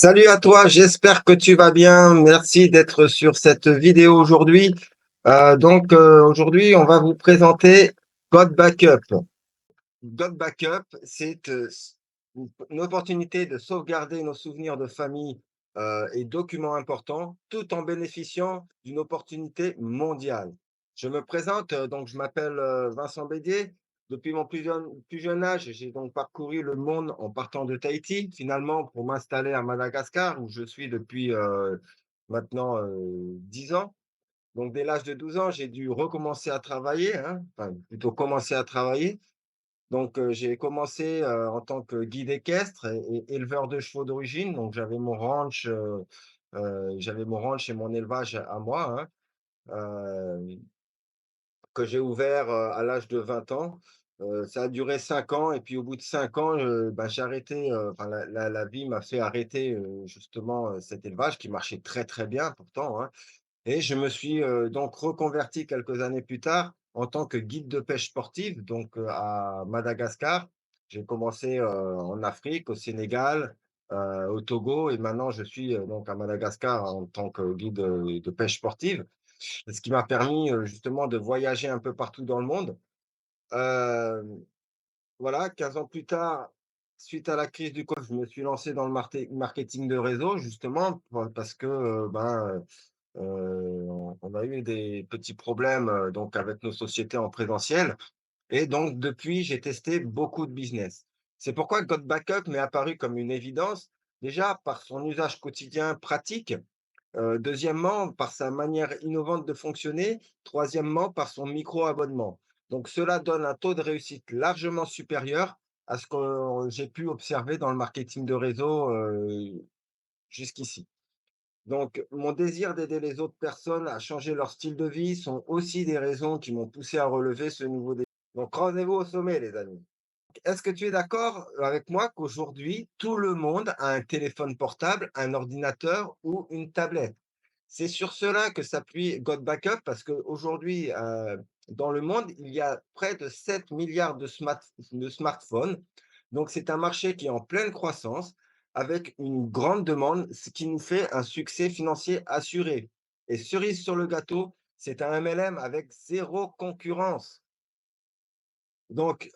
Salut à toi, j'espère que tu vas bien. Merci d'être sur cette vidéo aujourd'hui. Aujourd'hui, on va vous présenter God Backup. God Backup, c'est une opportunité de sauvegarder nos souvenirs de famille et documents importants, tout en bénéficiant d'une opportunité mondiale. Je me présente, donc je m'appelle Vincent Bédier. Depuis mon plus jeune âge, j'ai donc parcouru le monde en partant de Tahiti, finalement pour m'installer à Madagascar, où je suis depuis maintenant 10 ans. Donc dès l'âge de 12 ans, j'ai dû recommencer à travailler, hein, enfin plutôt commencer à travailler. Donc, j'ai commencé, en tant que guide équestre et éleveur de chevaux d'origine. Donc j'avais mon ranch et mon élevage à moi, hein, que j'ai ouvert, à l'âge de 20 ans. Ça a duré 5 ans et puis au bout de 5 ans, j'ai arrêté, enfin la vie m'a fait arrêter, justement, cet élevage qui marchait très, très bien pourtant, hein. Et je me suis, donc reconverti quelques années plus tard en tant que guide de pêche sportive, donc à Madagascar. J'ai commencé, en Afrique, au Sénégal, au Togo et maintenant je suis, donc à Madagascar en tant que guide, de pêche sportive. Ce qui m'a permis, justement de voyager un peu partout dans le monde. Hem, voilà, 15 ans plus tard, suite à la crise du covid, je me suis lancé dans le marketing de réseau justement parce que, on a eu des petits problèmes, donc avec nos sociétés en présentiel et donc depuis, j'ai testé beaucoup de business. C'est pourquoi God Backup m'est apparu comme une évidence, déjà par son usage quotidien pratique, deuxièmement par sa manière innovante de fonctionner, troisièmement par son micro-abonnement. Donc cela donne un taux de réussite largement supérieur à ce que j'ai pu observer dans le marketing de réseau, jusqu'ici. Donc, mon désir d'aider les autres personnes à changer leur style de vie sont aussi des raisons qui m'ont poussé à relever ce nouveau défi. Donc, rendez-vous au sommet, les amis. Est-ce que tu es d'accord avec moi qu'aujourd'hui, tout le monde a un téléphone portable, un ordinateur ou une tablette? C'est sur cela que s'appuie God Backup parce qu'aujourd'hui, dans le monde, il y a près de 7 milliards de smartphones. Donc, c'est un marché qui est en pleine croissance avec une grande demande, ce qui nous fait un succès financier assuré. Et cerise sur le gâteau, c'est un MLM avec zéro concurrence. Donc,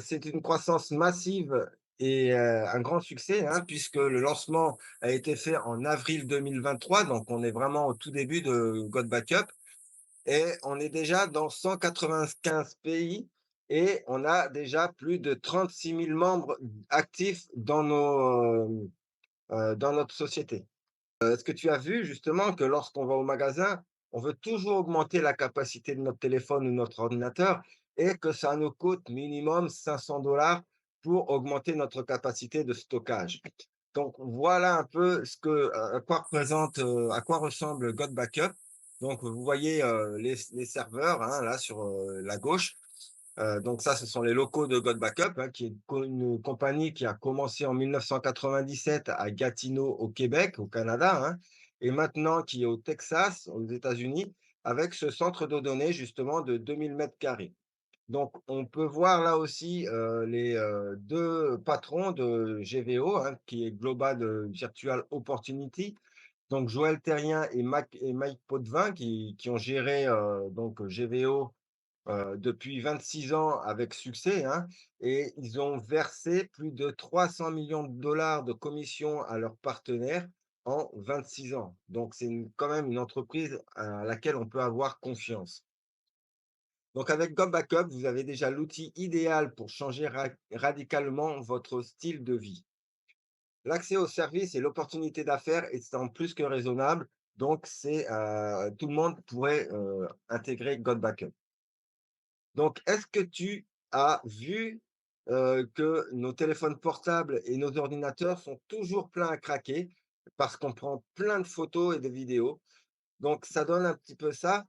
c'est une croissance massive et un grand succès, hein, puisque le lancement a été fait en avril 2023, donc on est vraiment au tout début de God Backup et on est déjà dans 195 pays et on a déjà plus de 36 000 membres actifs dans notre société. Est-ce que tu as vu justement que lorsqu'on va au magasin, on veut toujours augmenter la capacité de notre téléphone ou notre ordinateur et que ça nous coûte minimum 500 $ pour augmenter notre capacité de stockage. Donc voilà un peu à quoi ressemble God Backup. Donc vous voyez les serveurs, hein, là sur la gauche. Donc ça, ce sont les locaux de God Backup, hein, qui est une compagnie qui a commencé en 1997 à Gatineau, au Québec, au Canada, hein, et maintenant qui est au Texas, aux États-Unis, avec ce centre de données justement de 2000 mètres carrés. Donc on peut voir là aussi les deux patrons de GVO, hein, qui est Global Virtual Opportunity, donc Joël Terrien et Mike Potvin qui ont géré donc GVO depuis 26 ans avec succès, hein, et ils ont versé plus de 300 millions de dollars de commissions à leurs partenaires en 26 ans. Donc c'est quand même une entreprise à laquelle on peut avoir confiance. Donc avec Go Backup, vous avez déjà l'outil idéal pour changer radicalement votre style de vie. L'accès aux services et l'opportunité d'affaires étant plus que raisonnable, donc tout le monde pourrait intégrer God Backup. Donc, est-ce que tu as vu, que nos téléphones portables et nos ordinateurs sont toujours pleins à craquer parce qu'on prend plein de photos et de vidéos? Donc ça donne un petit peu ça.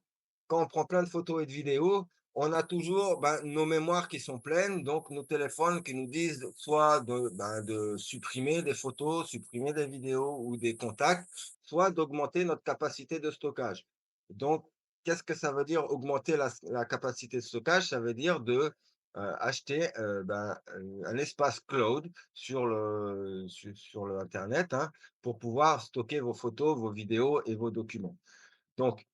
Quand on prend plein de photos et de vidéos, on a toujours, nos mémoires qui sont pleines, donc nos téléphones qui nous disent soit de supprimer des photos, supprimer des vidéos ou des contacts, soit d'augmenter notre capacité de stockage. Donc, qu'est-ce que ça veut dire augmenter la capacité de stockage? Ça veut dire de acheter, un espace cloud sur le internet, hein, pour pouvoir stocker vos photos, vos vidéos et vos documents. Donc,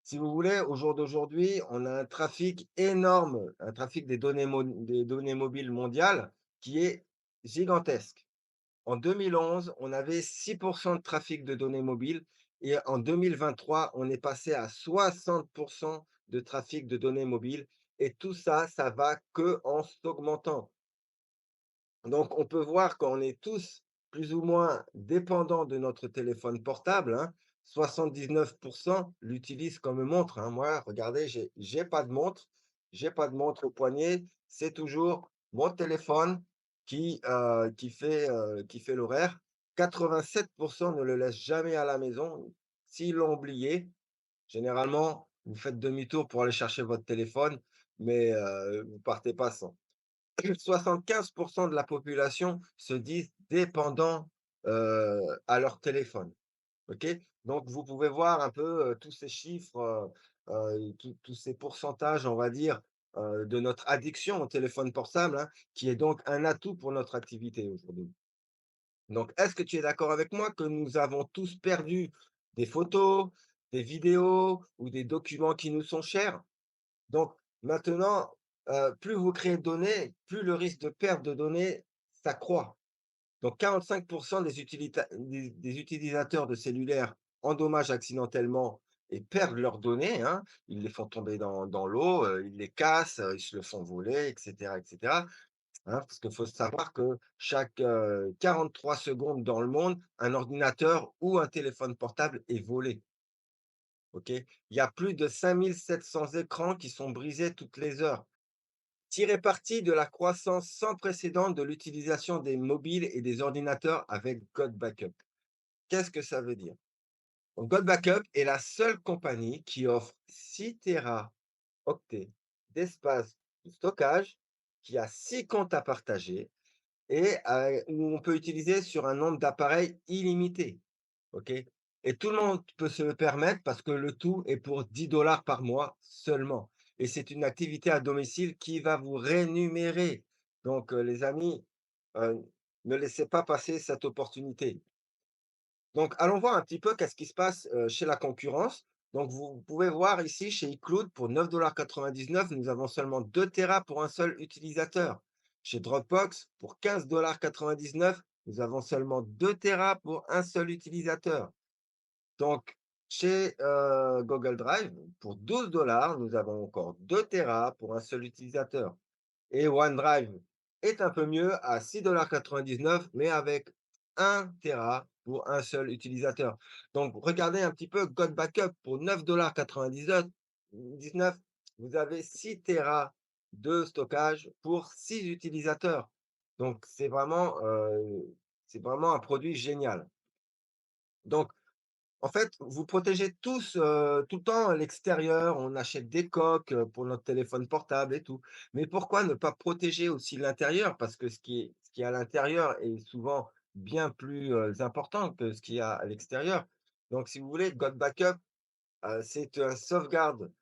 si vous voulez, au jour d'aujourd'hui, on a un trafic énorme, un trafic des données mobiles mondiales qui est gigantesque. En 2011, on avait 6 de trafic de données mobiles et en 2023, on est passé à 60 de trafic de données mobiles et tout ça, ça va que en s'augmentant. Donc, on peut voir qu'on est tous plus ou moins dépendants de notre téléphone portable, hein. 79 l'utilisent comme montre, hein. Moi, regardez, j'ai pas de montre au poignet, c'est toujours mon téléphone qui fait l'horaire. 87 ne le laissent jamais à la maison. S'ils l'ont oublié, généralement, vous faites demi-tour pour aller chercher votre téléphone, mais vous partez pas sans. 75 de la population se disent dépendants, à leur téléphone, OK? Donc vous pouvez voir un peu, tous ces chiffres, tous ces pourcentages, on va dire, de notre addiction au téléphone portable, hein, qui est donc un atout pour notre activité aujourd'hui. Donc est-ce que tu es d'accord avec moi que nous avons tous perdu des photos, des vidéos ou des documents qui nous sont chers? Donc maintenant, plus vous créez de données, plus le risque de perte de données s'accroît. Donc 45 des utilisateurs de cellulaires endommagent accidentellement et perdent leurs données, hein. Ils les font tomber dans l'eau, ils les cassent, ils se le font voler et cetera, hein. Parce qu'il faut savoir que chaque, 43 secondes dans le monde, un ordinateur ou un téléphone portable est volé. OK? Il y a plus de 5 700 écrans qui sont brisés toutes les heures. Tirez parti de la croissance sans précédent de l'utilisation des mobiles et des ordinateurs avec God Backup. Qu'est-ce que ça veut dire? Donc, God Backup est la seule compagnie qui offre 6 téraoctets d'espace de stockage, qui a 6 comptes à partager et où on peut utiliser sur un nombre d'appareils illimité. OK? Et tout le monde peut se le permettre parce que le tout est pour 10 par mois seulement et c'est une activité à domicile qui va vous rémunérer. Donc, les amis, heu, ne laissez pas passer cette opportunité. Donc, allons voir un petit peu qu'est-ce qui se passe, chez la concurrence. Donc, vous pouvez voir ici chez iCloud pour 9,99 nous avons seulement 2 téras pour un seul utilisateur. Chez Dropbox pour 15,99 nous avons seulement 2 téras pour un seul utilisateur. Donc, chez, Google Drive, pour 12 nous avons encore 2 téras pour un seul utilisateur et OneDrive est un peu mieux à 6,99 mais avec 1 téra pour un seul utilisateur. Donc regardez un petit peu God Backup pour 9,99 vous avez 6 téras de stockage pour 6 utilisateurs. Donc c'est vraiment un produit génial. Donc en fait, vous protégez tous, tout le temps l'extérieur, on achète des coques, pour notre téléphone portable et tout. Mais pourquoi ne pas protéger aussi l'intérieur? Parce que ce qui est à l'intérieur est souvent bien plus, important que ce qu'il y a à l'extérieur. Donc si vous voulez, God Backup, c'est un sauvegarde,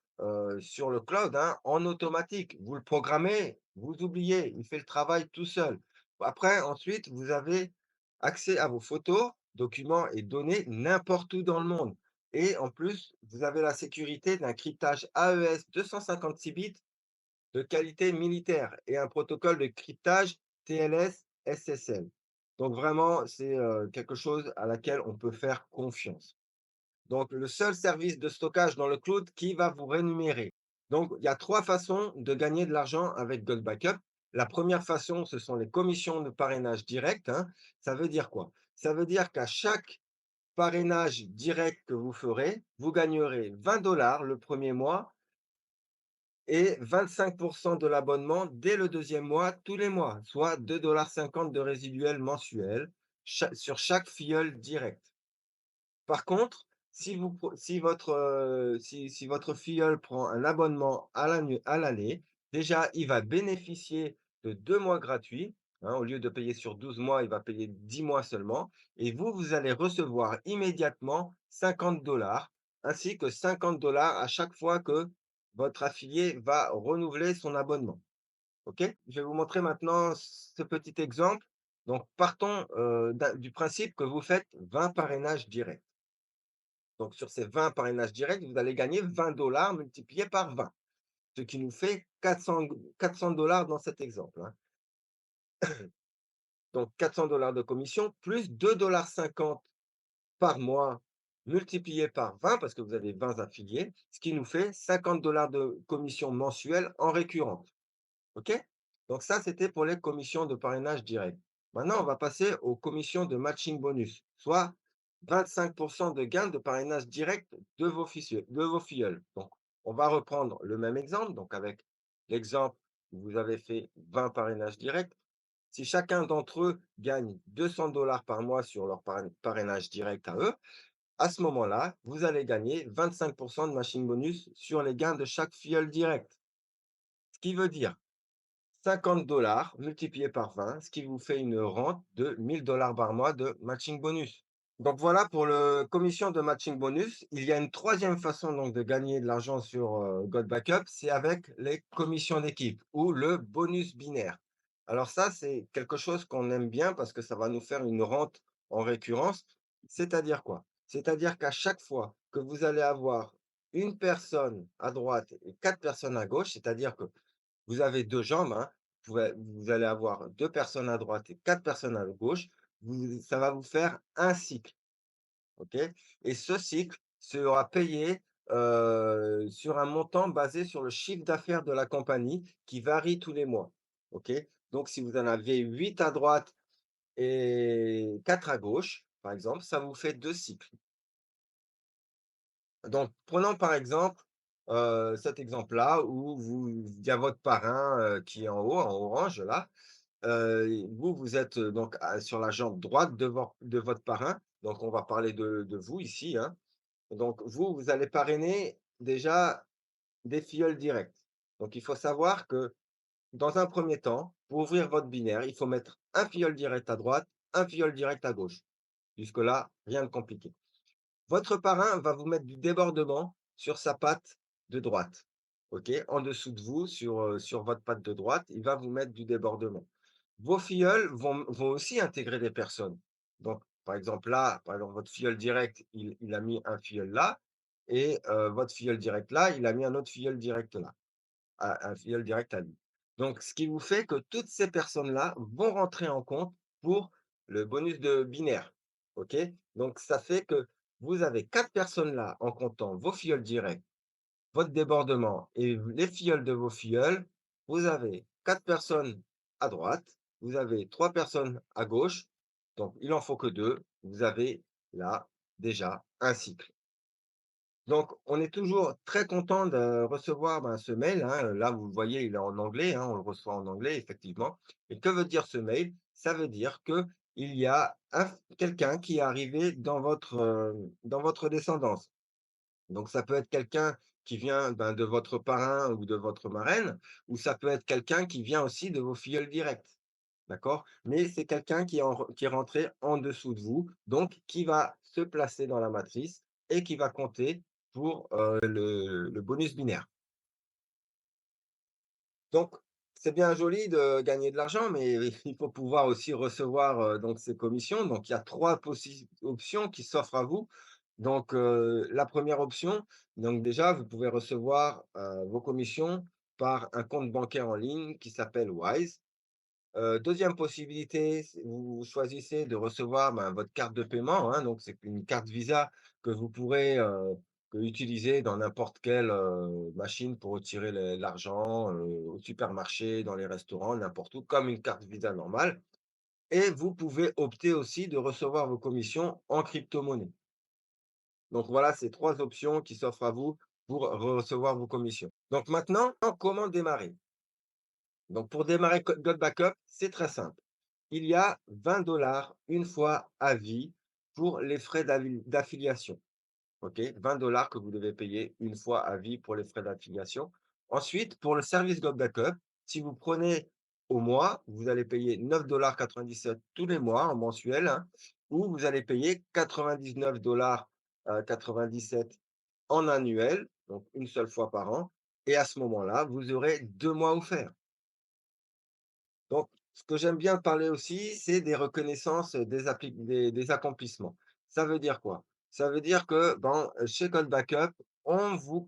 sur le cloud, hein, en automatique. Vous le programmez, vous oubliez, il fait le travail tout seul. Après, ensuite, vous avez accès à vos photos, documents et données n'importe où dans le monde. Et en plus, vous avez la sécurité d'un cryptage AES 256 bits de qualité militaire et un protocole de cryptage TLS SSL. Donc vraiment, c'est, quelque chose à laquelle on peut faire confiance. Donc, le seul service de stockage dans le cloud qui va vous rémunérer. Donc, il y a 3 façons de gagner de l'argent avec Gold Backup. La première façon, ce sont les commissions de parrainage direct, hein. Ça veut dire quoi? Ça veut dire qu'à chaque parrainage direct que vous ferez, vous gagnerez 20 le premier mois et 25 de l'abonnement dès le deuxième mois, tous les mois, soit 2,50 de résiduel mensuel sur chaque filleul direct. Par contre, si votre filleul prend un abonnement à l'année, déjà, il va bénéficier de 2 mois gratuits, hein. Au lieu de payer sur 12 mois, il va payer 10 mois seulement et vous, vous allez recevoir immédiatement 50 ainsi que 50 à chaque fois que votre affilié va renouveler son abonnement. OK? Je vais vous montrer maintenant ce petit exemple. Donc partons, du principe que vous faites 20 parrainages directs. Donc sur ces 20 parrainages directs, vous allez gagner 20 $ multiplié par 20, ce qui nous fait 400 $ dans cet exemple, hein. Donc 400 $ de commission plus 2,50 $ par mois multiplié par 20 parce que vous avez 20 affiliés, ce qui nous fait 50 $ de commission mensuelle en récurrente. OK? Donc ça, c'était pour les commissions de parrainage direct. Maintenant, on va passer aux commissions de matching bonus, soit 25 de gains de parrainage direct de vos filleuls. Donc, on va reprendre le même exemple, donc avec l'exemple où vous avez fait 20 parrainages directs. Si chacun d'entre eux gagne 200 $ par mois sur leur parrainage direct à eux, à ce moment-là, vous allez gagner 25 de matching bonus sur les gains de chaque filleul direct. Ce qui veut dire 50 $ multiplié par 20, ce qui vous fait une rente de 1 000 $ par mois de matching bonus. Donc voilà pour le commission de matching bonus. Il y a une troisième façon donc de gagner de l'argent sur God Backup, c'est avec les commissions d'équipe ou le bonus binaire. Alors ça, c'est quelque chose qu'on aime bien parce que ça va nous faire une rente en récurrence. C'est-à-dire quoi? C'est-à-dire qu'à chaque fois que vous allez avoir une personne à droite et quatre personnes à gauche, c'est-à-dire que vous avez 2 jambes, hein. Vous allez avoir 2 personnes à droite et 4 personnes à gauche. Ça va vous faire un cycle, OK? Et ce cycle sera payé, sur un montant basé sur le chiffre d'affaires de la compagnie qui varie tous les mois, OK? Donc si vous en avez 8 à droite et 4 à gauche, par exemple, ça vous fait 2 cycles. Donc prenons par exemple, cet exemple-là où il y a votre parrain, qui est en haut, en orange là. Vous, vous êtes, donc sur la jambe droite de votre parrain, donc on va parler de vous ici, hein. Donc vous, vous allez parrainer déjà des filleuls directs. Donc il faut savoir que, dans un premier temps, pour ouvrir votre binaire, il faut mettre un filleul direct à droite, un filleul direct à gauche. Jusque-là, rien de compliqué. Votre parrain va vous mettre du débordement sur sa patte de droite, OK? En dessous de vous, sur votre patte de droite, il va vous mettre du débordement. Vos filleuls vont aussi intégrer des personnes. Donc, par exemple, là, par exemple, votre filleul direct, il a mis un filleul là et votre filleul direct là, il a mis un autre filleul direct là, un filleul direct à lui. Donc ce qui vous fait que toutes ces personnes-là vont rentrer en compte pour le bonus de binaire, OK? Donc ça fait que vous avez 4 personnes là en comptant vos filleuls directs, votre débordement et les filleuls de vos filleuls, vous avez 4 personnes à droite, vous avez 3 personnes à gauche, donc il en faut que 2. Vous avez là déjà un cycle. Donc on est toujours très content de recevoir, ben, ce mail, hein. Là, vous le voyez, il est en anglais, hein, on le reçoit en anglais effectivement. Et que veut dire ce mail? Ça veut dire qu'il y a quelqu'un qui est arrivé dans votre descendance. Donc ça peut être quelqu'un qui vient, ben, de votre parrain ou de votre marraine, ou ça peut être quelqu'un qui vient aussi de vos filleuls directs, d'accord? Mais c'est quelqu'un qui est rentré en dessous de vous, donc qui va se placer dans la matrice et qui va compter pour, le bonus binaire. Donc c'est bien joli de gagner de l'argent, mais il faut pouvoir aussi recevoir, donc ces commissions. Donc il y a 3 options qui s'offrent à vous. Donc, la première option, donc déjà, vous pouvez recevoir, vos commissions par un compte bancaire en ligne qui s'appelle Wise. 2e possibilité, c'est vous choisissez de recevoir, ben, votre carte de paiement, hein, donc c'est une carte Visa que vous pourrez, utiliser dans n'importe quelle, machine pour retirer l'argent, au supermarché, dans les restaurants, n'importe où, comme une carte Visa normale. Et vous pouvez opter aussi de recevoir vos commissions en crypto-monnaie. Donc voilà, ces 3 options qui s'offrent à vous pour recevoir vos commissions. Donc maintenant, comment démarrer? Donc pour démarrer God Backup, c'est très simple. Il y a 20 $ une fois à vie pour les frais d'affiliation. OK? 20 $ que vous devez payer une fois à vie pour les frais d'affiliation. Ensuite, pour le service God Backup, si vous prenez au mois, vous allez payer 9,97 $ tous les mois en mensuel, hein, ou vous allez payer 99 97 en annuel, donc une seule fois par an. Et à ce moment-là, vous aurez 2 mois offerts. Ce que j'aime bien parler aussi, c'est des reconnaissances, des accomplissements. Ça veut dire quoi? Ça veut dire que, ben, chez Code Backup, on vous,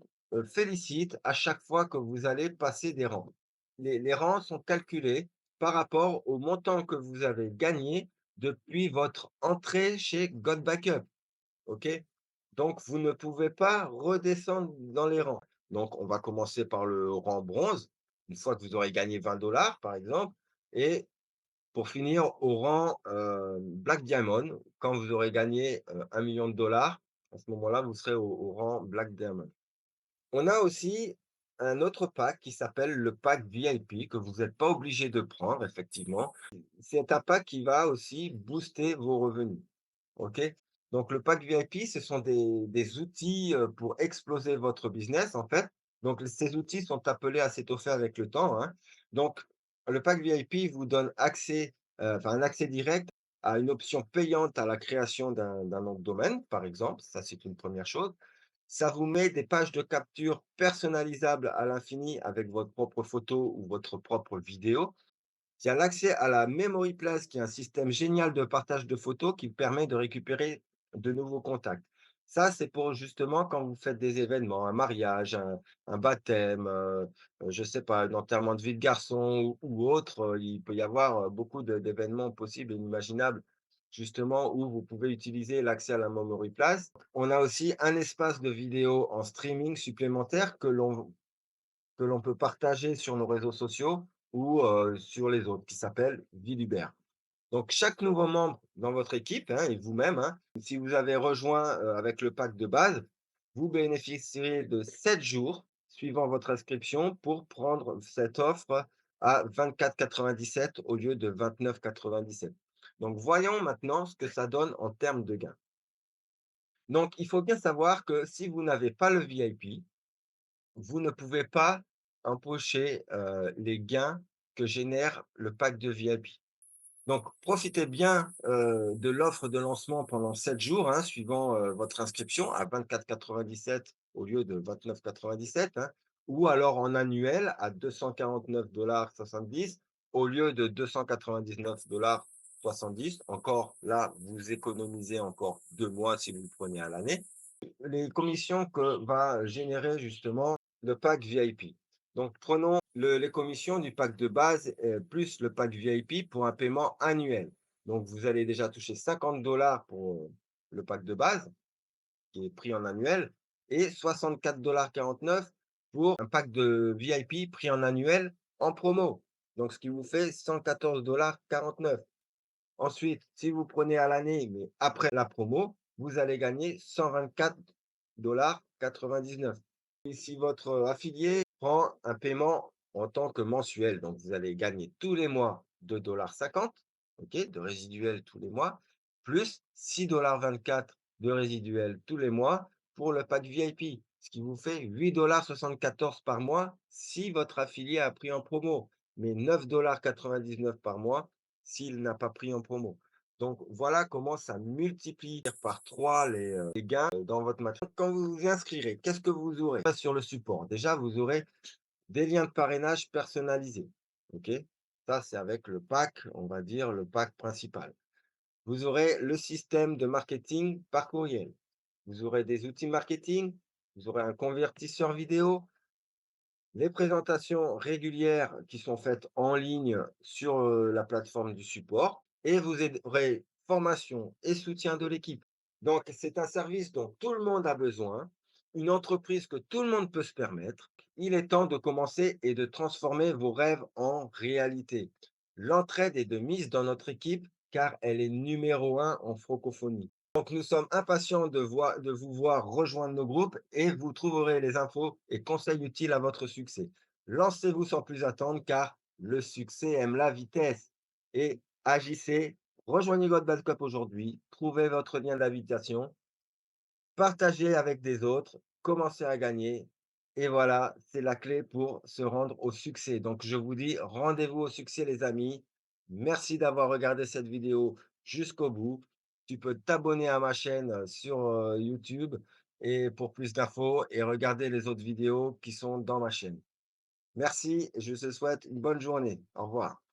félicite à chaque fois que vous allez passer des rangs. Les rangs sont calculés par rapport au montant que vous avez gagné depuis votre entrée chez God Backup, OK? Donc vous ne pouvez pas redescendre dans les rangs. Donc on va commencer par le rang bronze, une fois que vous aurez gagné 20 par exemple, et pour finir au rang, Black Diamond, quand vous aurez gagné, 1 000 000 $, à ce moment-là, vous serez au rang Black Diamond. On a aussi un autre pack qui s'appelle le pack VIP que vous n'êtes pas obligé de prendre effectivement. C'est un pack qui va aussi booster vos revenus. OK? Donc le pack VIP, ce sont des outils, pour exploser votre business, en fait. Donc ces outils sont appelés à s'étoffer avec le temps, hein. Donc le pack VIP vous donne accès, enfin un accès direct à une option payante à la création d'un nom de domaine, par exemple. Ça, c'est une première chose. Ça vous met des pages de capture personnalisables à l'infini avec votre propre photo ou votre propre vidéo. Il y a l'accès à la Memory Place, qui est un système génial de partage de photos qui permet de récupérer de nouveaux contacts. Ça, c'est pour justement quand vous faites des événements, un mariage, un baptême, je sais pas, un enterrement de vie de garçon ou autre, il peut y avoir, beaucoup d'événements possibles et inimaginables, justement, où vous pouvez utiliser l'accès à la Memory Place. On a aussi un espace de vidéo en streaming supplémentaire que l'on peut partager sur nos réseaux sociaux ou sur les autres, qui s'appelle Vilubert. Donc chaque nouveau membre dans votre équipe, hein, et vous-même, hein, si vous avez rejoint, avec le pack de base, vous bénéficierez de 7 jours suivant votre inscription pour prendre cette offre à 24,97 au lieu de 29,97. Donc voyons maintenant ce que ça donne en termes de gains. Donc il faut bien savoir que si vous n'avez pas le VIP, vous ne pouvez pas empocher, les gains que génère le pack de VIP. Donc profitez bien, de l'offre de lancement pendant 7 jours, hein, suivant, votre inscription à 24,97 au lieu de 29,97, hein, ou alors en annuel à 249,70 au lieu de 299,70. Encore là, vous économisez encore 2 mois si vous le prenez à l'année. Les commissions que va générer justement le pack VIP. Donc prenons les commissions du pack de base, plus le pack VIP pour un paiement annuel. Donc vous allez déjà toucher 50 $ pour, le pack de base, qui est pris en annuel, et 64,49 $ pour un pack de VIP pris en annuel en promo. Donc ce qui vous fait 114,49 $. Ensuite, si vous prenez à l'année, mais après la promo, vous allez gagner 124,99 $. Et si votre affilié prend un paiement en tant que mensuel, donc vous allez gagner tous les mois 2,50 $, OK, de résiduel tous les mois, plus 6,24 $ de résiduel tous les mois pour le pack VIP, ce qui vous fait 8,74 $ par mois si votre affilié a pris en promo, mais 9,99 $ par mois s'il n'a pas pris en promo. Donc voilà comment ça multiplie par 3 les gains dans votre match. Quand vous vous inscrirez, qu'est-ce que vous aurez? Sur le support, déjà, vous aurez des liens de parrainage personnalisés. OK? Ça, c'est avec le pack, on va dire le pack principal. Vous aurez le système de marketing par courriel. Vous aurez des outils marketing, vous aurez un convertisseur vidéo, les présentations régulières qui sont faites en ligne sur, la plateforme du support, et vous aurez formation et soutien de l'équipe. Donc c'est un service dont tout le monde a besoin, une entreprise que tout le monde peut se permettre. Il est temps de commencer et de transformer vos rêves en réalité. L'entraide est de mise dans notre équipe car elle est numéro un en francophonie. Donc nous sommes impatients de vous voir rejoindre nos groupes et vous trouverez les infos et conseils utiles à votre succès. Lancez-vous sans plus attendre car le succès aime la vitesse. Et agissez, rejoignez votre Backup aujourd'hui, trouvez votre lien d'invitation, partagez avec des autres, commencez à gagner. Et voilà, c'est la clé pour se rendre au succès. Donc je vous dis rendez-vous au succès les amis. Merci d'avoir regardé cette vidéo jusqu'au bout. Tu peux t'abonner à ma chaîne sur YouTube et pour plus d'infos et regarder les autres vidéos qui sont dans ma chaîne. Merci, je te souhaite une bonne journée. Au revoir.